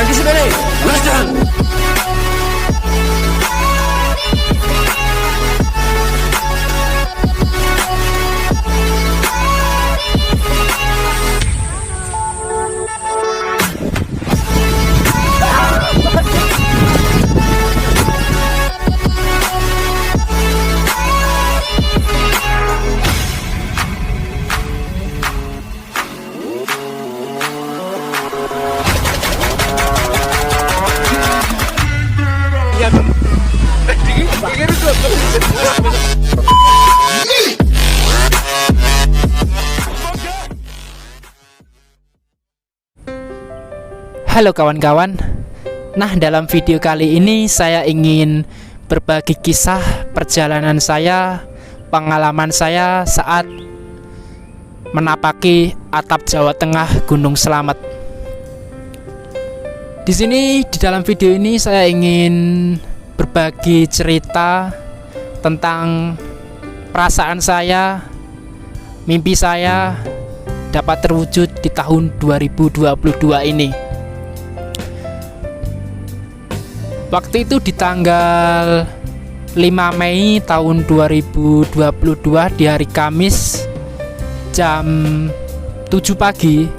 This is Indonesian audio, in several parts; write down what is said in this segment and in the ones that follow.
Jangki sepele, lurus jalan. Halo kawan-kawan. Nah, dalam video kali ini saya ingin berbagi kisah perjalanan saya, pengalaman saya saat menapaki atap Jawa Tengah Gunung Slamet. Di sini di dalam video ini saya ingin berbagi cerita tentang perasaan saya, mimpi saya dapat terwujud di tahun 2022 ini. Waktu itu di tanggal 5 Mei tahun 2022 di hari Kamis jam 7 pagi,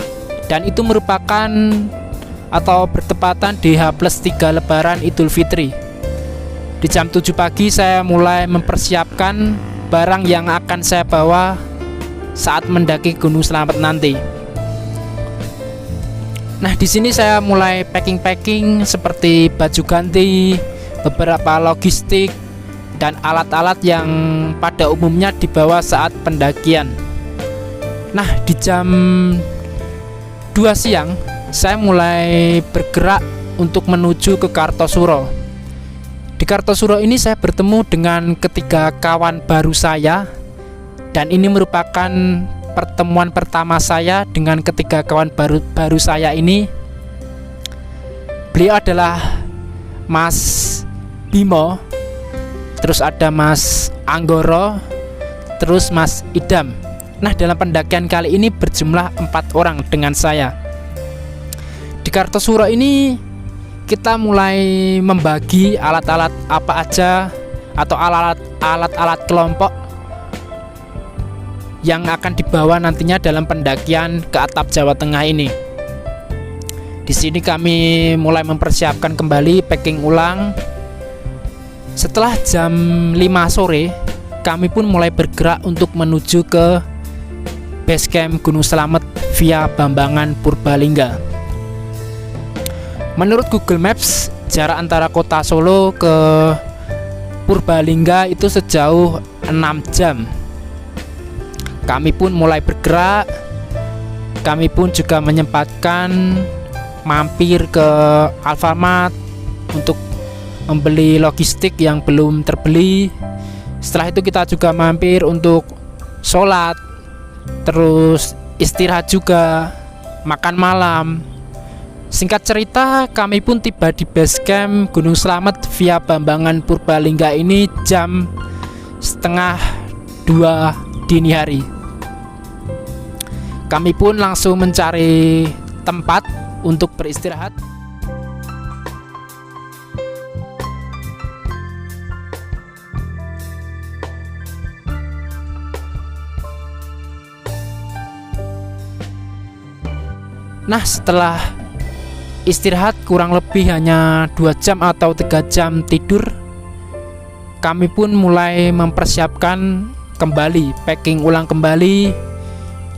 dan itu merupakan atau bertepatan di H+3 Lebaran Idul Fitri. Di jam 7 pagi saya mulai mempersiapkan barang yang akan saya bawa saat mendaki Gunung Slamet nanti. Nah, di sini saya mulai packing seperti baju ganti, beberapa logistik, dan alat-alat yang pada umumnya dibawa saat pendakian. Nah, di jam 2 siang saya mulai bergerak untuk menuju ke Kartosuro. Di Kartosuro ini saya bertemu dengan ketiga kawan baru saya, dan ini merupakan pertemuan pertama saya dengan ketiga kawan baru saya ini. Beliau adalah Mas Bimo, terus ada Mas Anggoro, terus Mas Idam. Nah, dalam pendakian kali ini berjumlah 4 orang dengan saya. Di Kartosuro ini kita mulai membagi alat-alat apa aja atau alat-alat kelompok yang akan dibawa nantinya dalam pendakian ke atap Jawa Tengah ini. Di sini kami mulai mempersiapkan kembali, packing ulang. Setelah jam 5 sore, kami pun mulai bergerak untuk menuju ke base camp Gunung Slamet via Bambangan Purbalingga. Menurut Google Maps, jarak antara kota Solo ke Purbalingga itu sejauh 6 jam. Kami pun mulai bergerak. Kami pun juga menyempatkan mampir ke Alfamart untuk membeli logistik yang belum terbeli. Setelah itu kita juga mampir untuk sholat, terus istirahat juga, makan malam. Singkat cerita, kami pun tiba di base camp Gunung Slamet via Bambangan Purbalingga ini jam setengah 2 dini hari. Kami pun langsung mencari tempat untuk beristirahat. Nah, setelah istirahat kurang lebih hanya 2 jam atau 3 jam tidur, kami pun mulai mempersiapkan kembali, packing ulang kembali,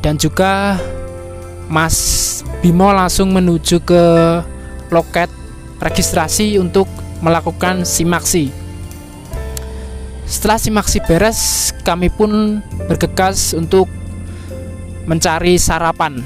dan juga Mas Bimo langsung menuju ke loket registrasi untuk melakukan simaksi. Setelah simaksi beres, kami pun bergegas untuk mencari sarapan.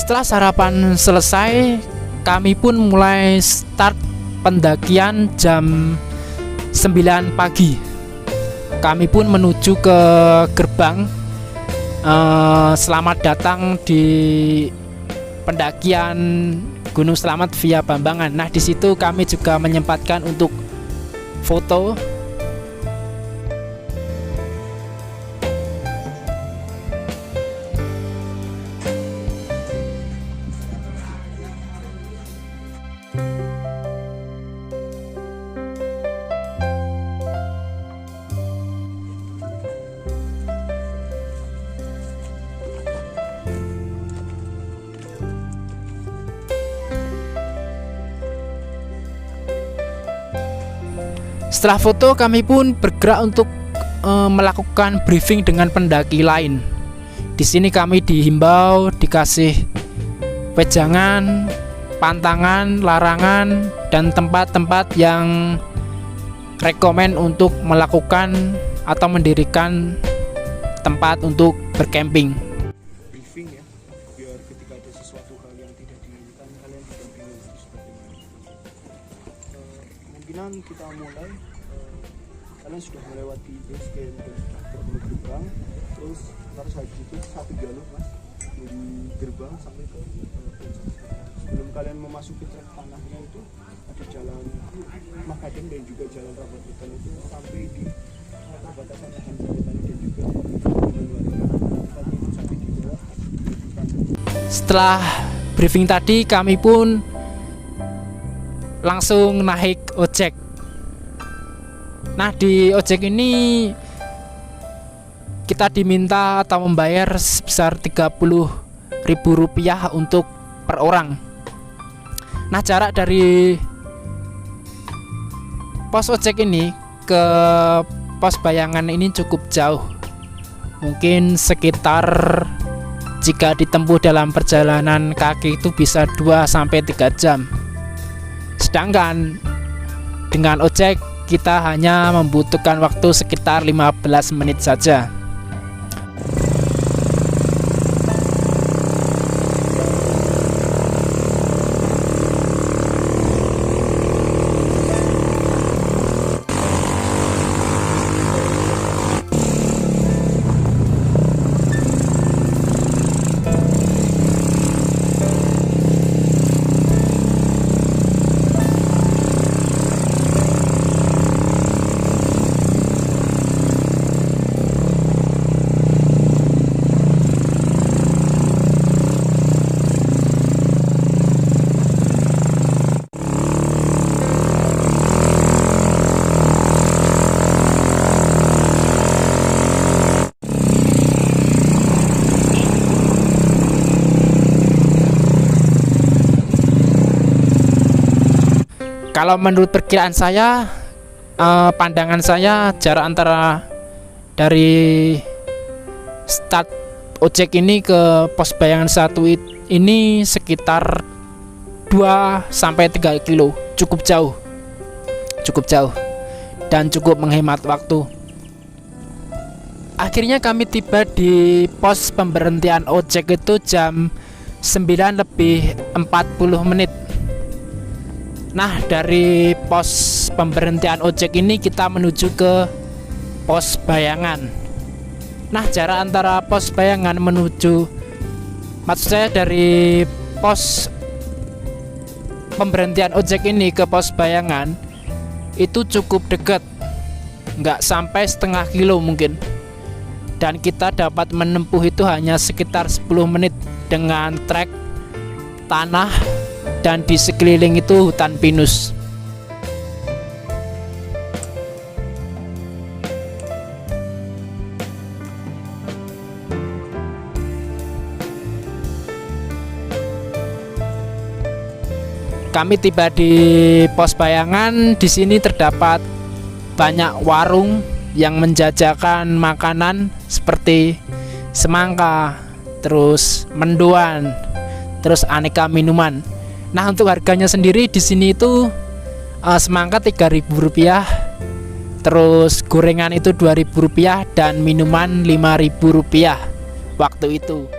Setelah sarapan selesai, kami pun mulai start pendakian jam 9 pagi. Kami pun menuju ke gerbang. Selamat datang di pendakian Gunung Slamet via Bambangan. Nah, di situ kami juga menyempatkan untuk foto. Setelah foto, kami pun bergerak untuk melakukan briefing dengan pendaki lain. Di sini kami dihimbau, dikasih wejangan, pantangan, larangan, dan tempat-tempat yang rekomen untuk melakukan atau mendirikan tempat untuk bercamping. Briefing ya, biar ketika ada sesuatu hal yang tidak diinginkan kalian tidak bingung itu seperti mana. Kemungkinan kita mulai, kalian sudah melewati base camp dan sudah bertemu gerbang, terus harus habis itu satu jalur mas dari gerbang sampai ke puncak. Sebelum kalian memasuki trek tanahnya itu ada jalan Makadam dan juga jalan Rabat Hutan itu sampai di perbatasan lahan hutan dan juga sampai di bawah. Setelah briefing tadi, kami pun langsung naik ojek. Nah, di ojek ini kita diminta atau membayar sebesar Rp30.000 untuk per orang. Nah, jarak dari pos ojek ini ke pos Bayangan ini cukup jauh. Mungkin sekitar, jika ditempuh dalam perjalanan kaki itu bisa 2-3 jam. Sedangkan dengan ojek kita hanya membutuhkan waktu sekitar 15 menit saja. Kalau menurut perkiraan saya, pandangan saya, jarak antara dari start ojek ini ke pos Bayangan 1 ini sekitar 2-3 kilo. Cukup jauh dan cukup menghemat waktu. Akhirnya kami tiba di pos pemberhentian ojek itu jam 9:40. Nah, dari pos pemberhentian ojek ini kita menuju ke pos Bayangan. Nah, jarak antara pos Bayangan maksud saya dari pos pemberhentian ojek ini ke pos Bayangan itu cukup dekat, nggak sampai setengah kilo mungkin. Dan kita dapat menempuh itu hanya sekitar 10 menit dengan trek tanah, dan di sekeliling itu hutan pinus. Kami tiba di pos Bayangan. Di sini terdapat banyak warung yang menjajakan makanan seperti semangka, terus mendoan, terus aneka minuman. Nah, untuk harganya sendiri di sini itu semangka Rp3.000, terus gorengan itu Rp2.000 dan minuman Rp5.000 waktu itu.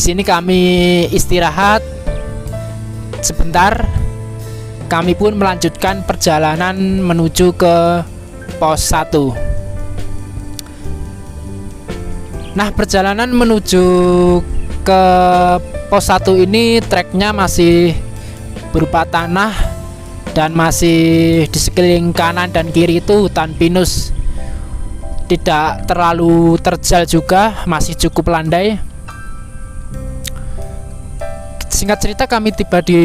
sini kami istirahat sebentar. Kami pun melanjutkan perjalanan menuju ke pos 1. Nah, perjalanan menuju ke pos 1 ini treknya masih berupa tanah dan masih di sekeliling kanan dan kiri itu hutan pinus. Tidak terlalu terjal juga, masih cukup landai. Singkat cerita, kami tiba di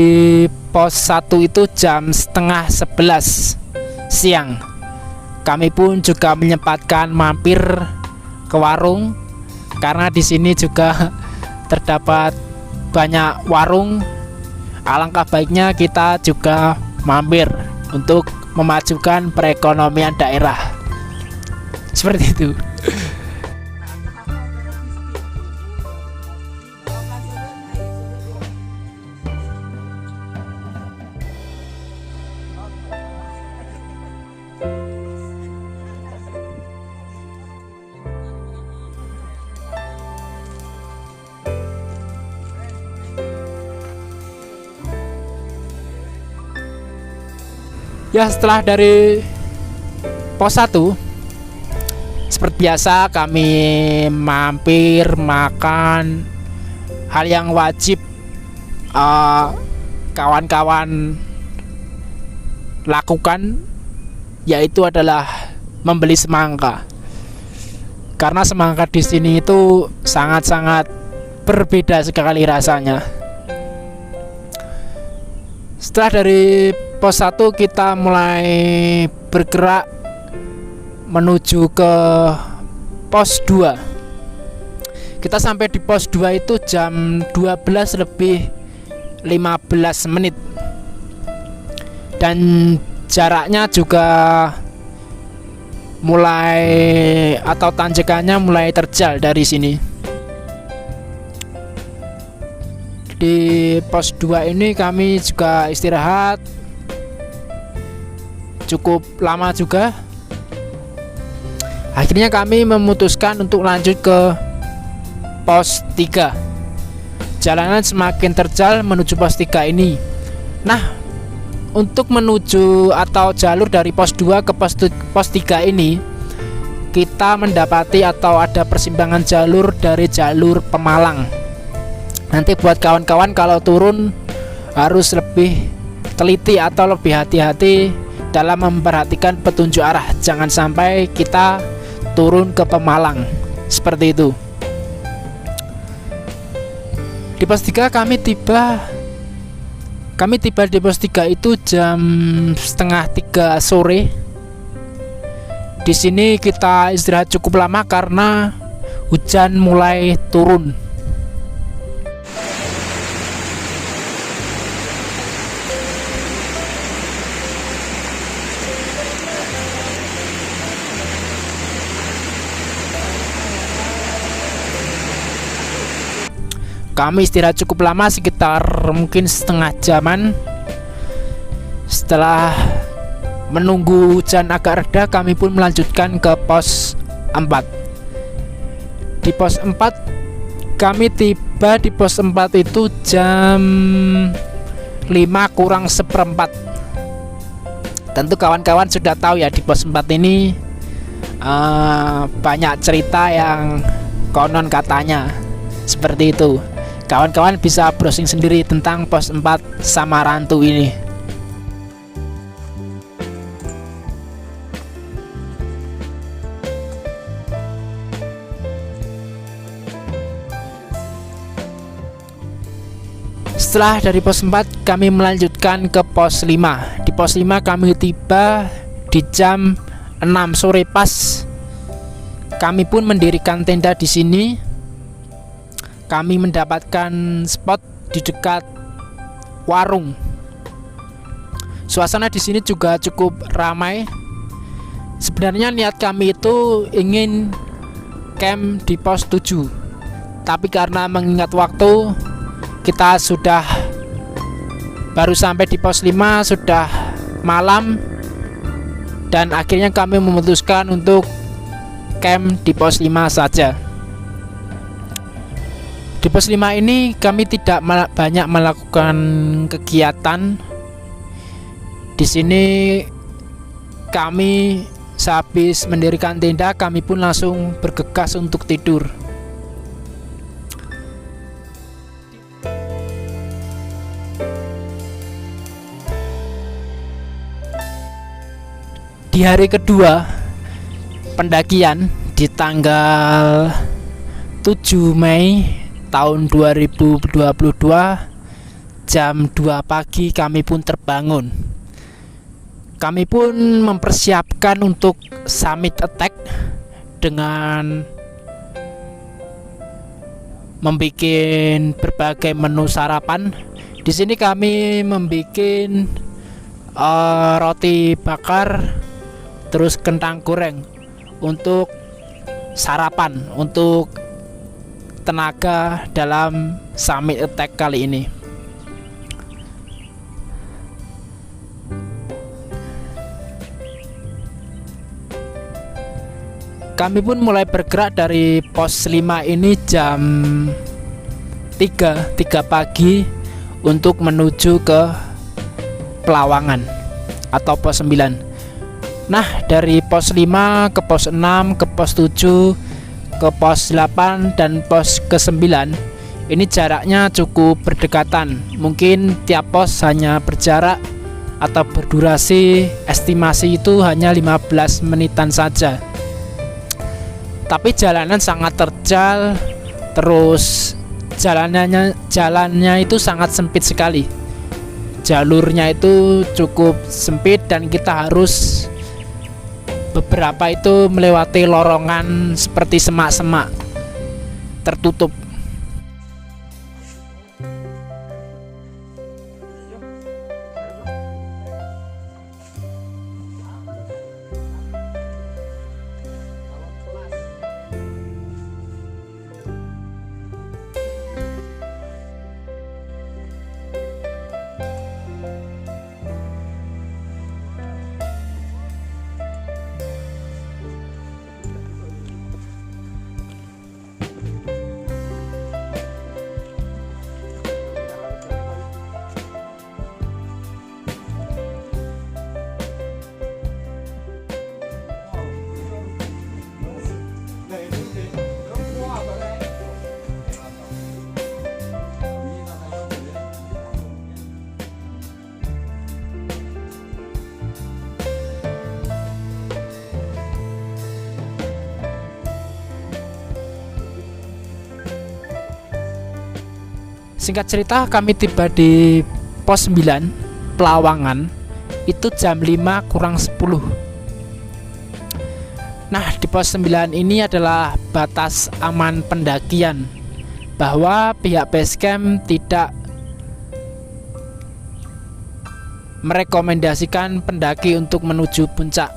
pos 1 itu jam setengah 11 siang. Kami pun juga menyempatkan mampir ke warung karena di sini juga terdapat banyak warung. Alangkah baiknya kita juga mampir untuk memajukan perekonomian daerah. Seperti itu. Ya, setelah dari pos 1, seperti biasa kami mampir makan. Hal yang wajib kawan-kawan lakukan yaitu adalah membeli semangka. Karena semangka di sini itu sangat-sangat berbeda sekali rasanya. Setelah dari pos 1 kita mulai bergerak menuju ke pos 2. Kita sampai di pos 2 itu jam 12 lebih 15 menit. Dan jaraknya juga mulai, atau tanjakannya mulai terjal dari sini. Di pos 2 ini kami juga istirahat cukup lama juga. Akhirnya kami memutuskan untuk lanjut ke pos 3. Jalanan semakin terjal menuju pos 3 ini. Nah, untuk menuju atau jalur dari pos 2 ke pos 3 ini, kita mendapati atau ada persimpangan jalur dari jalur Pemalang. Nanti buat kawan-kawan kalau turun harus lebih teliti atau lebih hati-hati dalam memperhatikan petunjuk arah. Jangan sampai kita turun ke Pemalang. Seperti itu. Di pos 3 kami tiba di pos 3 itu jam setengah 3 sore. Di sini kita istirahat cukup lama karena hujan mulai turun. Kami istirahat cukup lama, sekitar mungkin setengah jaman. Setelah menunggu hujan agak reda, kami pun melanjutkan ke pos 4. Di pos 4 kami tiba di pos 4 itu jam 5 kurang seperempat. Tentu kawan-kawan sudah tahu ya, di pos 4 ini banyak cerita yang konon katanya seperti itu. Kawan-kawan bisa browsing sendiri tentang pos 4 Samarantu ini. Setelah dari pos 4 kami melanjutkan ke pos 5. Di pos 5 kami tiba di jam 6 sore pas. Kami pun mendirikan tenda di sini. Kami mendapatkan spot di dekat warung. Suasana di sini juga cukup ramai. Sebenarnya niat kami itu ingin camp di pos 7, tapi karena mengingat waktu, kita sudah baru sampai di pos 5, sudah malam, dan akhirnya kami memutuskan untuk camp di pos 5 saja. Di pos 5 ini kami tidak banyak melakukan kegiatan. Di sini kami sehabis mendirikan tenda, kami pun langsung bergegas untuk tidur. Di hari kedua pendakian di tanggal 7 Mei tahun 2022 jam 2 pagi kami pun terbangun. Kami pun mempersiapkan untuk summit attack dengan membuat berbagai menu sarapan. Di sini kami membuat roti bakar, terus kentang goreng untuk sarapan, untuk tenaga dalam summit attack kali ini. Kami pun mulai bergerak dari pos 5 ini jam 3 pagi untuk menuju ke Pelawangan atau pos 9. Nah, dari pos 5 ke pos 6 ke pos 7 ke pos 8 dan pos ke-9 ini jaraknya cukup berdekatan. Mungkin tiap pos hanya berjarak atau berdurasi estimasi itu hanya 15 menitan saja. Tapi jalanan sangat terjal, terus jalannya itu sangat sempit sekali. Jalurnya itu cukup sempit dan kita harus beberapa itu melewati lorongan seperti semak-semak tertutup. Singkat cerita, kami tiba di pos 9 Pelawangan itu jam 5 kurang 10. Nah, di pos 9 ini adalah batas aman pendakian, bahwa pihak basecamp tidak merekomendasikan pendaki untuk menuju puncak.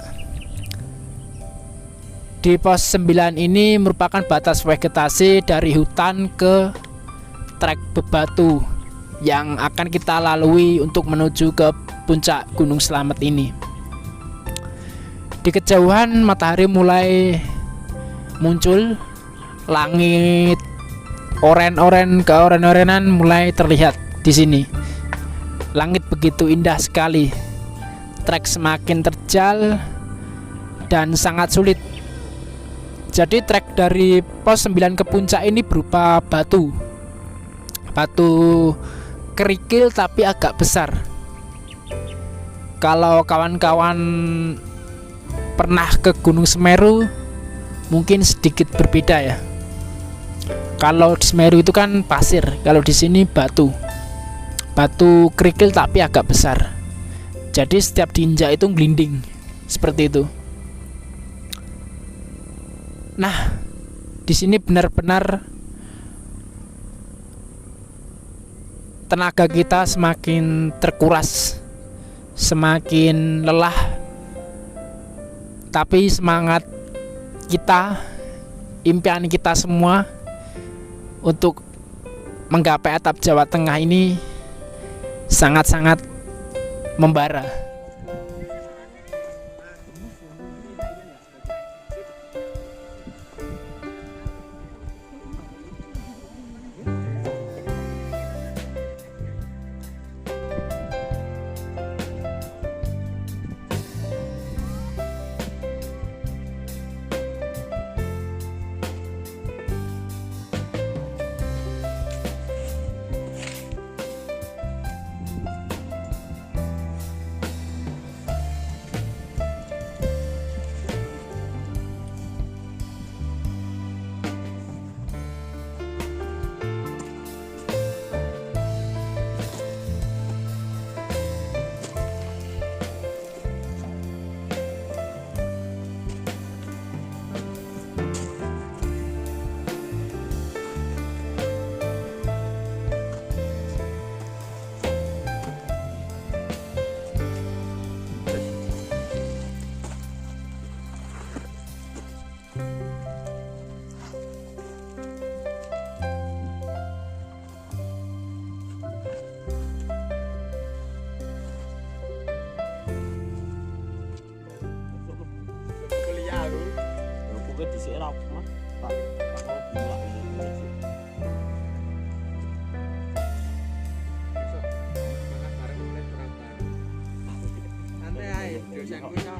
Di pos 9 ini merupakan batas vegetasi dari hutan ke trek bebatu yang akan kita lalui untuk menuju ke puncak Gunung Slamet ini. Di kejauhan matahari mulai muncul, langit keoren-orenan mulai terlihat di sini. Langit begitu indah sekali. Trek semakin terjal dan sangat sulit. Jadi trek dari pos 9 ke puncak ini berupa batu kerikil tapi agak besar. Kalau kawan-kawan pernah ke Gunung Semeru mungkin sedikit berbeda ya. Kalau di Semeru itu kan pasir, kalau di sini batu kerikil tapi agak besar. Jadi setiap diinjak itu gelinding seperti itu. Nah, di sini benar-benar tenaga kita semakin terkuras, semakin lelah. Tapi semangat kita, impian kita semua untuk menggapai atap Jawa Tengah ini sangat-sangat membara. dhisik ora apa tak mau bilang santai ae dosen kuwi ya.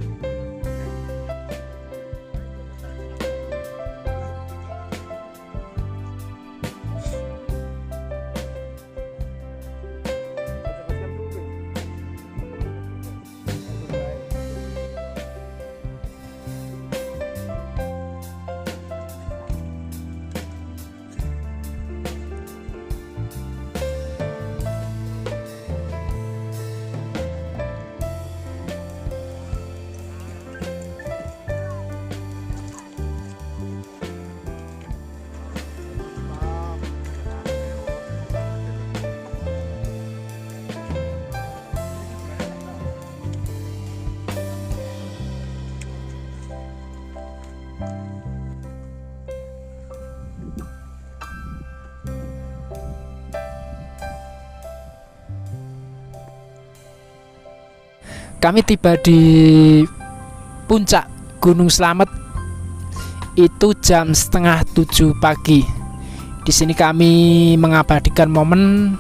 Kami tiba di puncak Gunung Slamet itu jam 6:30 pagi. Di sini kami mengabadikan momen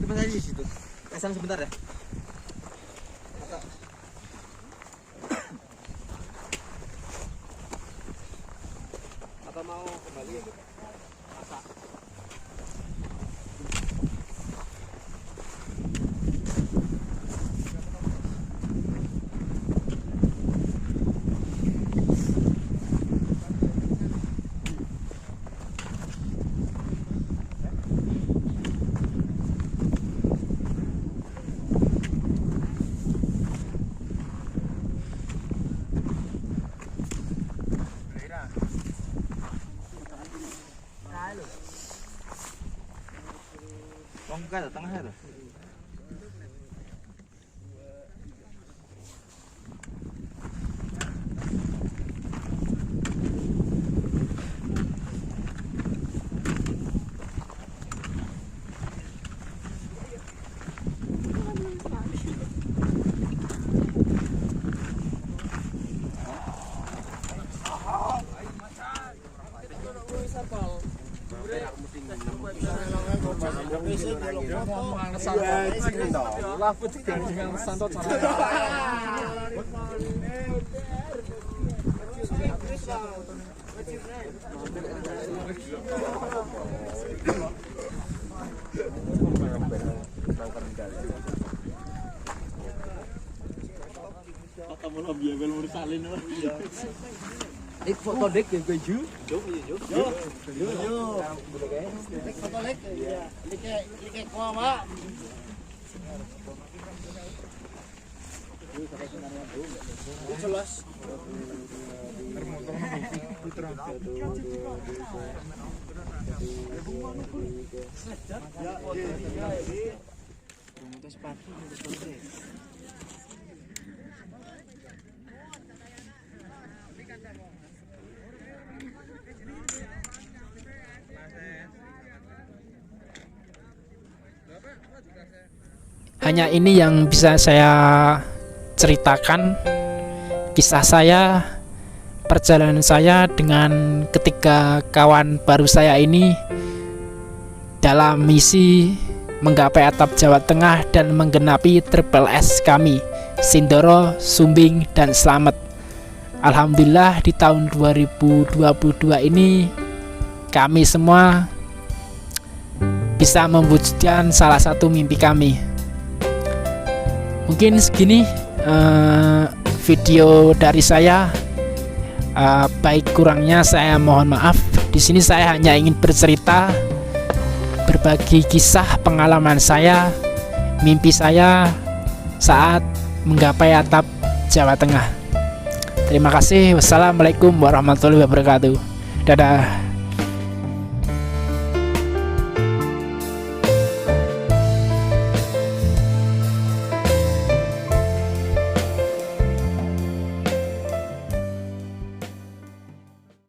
Depan tadi di situ. Kesana sebentar ya. Atau mau kembali? Masak. Bukan, tengahnya tuh. Ik foto dek ya gue ju. Jo. Lek foto lek. Iya. Like ko Pak. Jelas. Hanya ini yang bisa saya ceritakan, kisah saya, perjalanan saya dengan ketiga kawan baru saya ini dalam misi menggapai atap Jawa Tengah dan menggenapi triple S kami, Sindoro, Sumbing, dan Slamet. Alhamdulillah di tahun 2022 ini kami semua bisa mewujudkan salah satu mimpi kami. Mungkin segini video dari saya. Baik kurangnya saya mohon maaf. Di sini saya hanya ingin bercerita, berbagi kisah pengalaman saya, mimpi saya saat menggapai atap Jawa Tengah. Terima kasih. Wassalamualaikum warahmatullahi wabarakatuh. Dadah.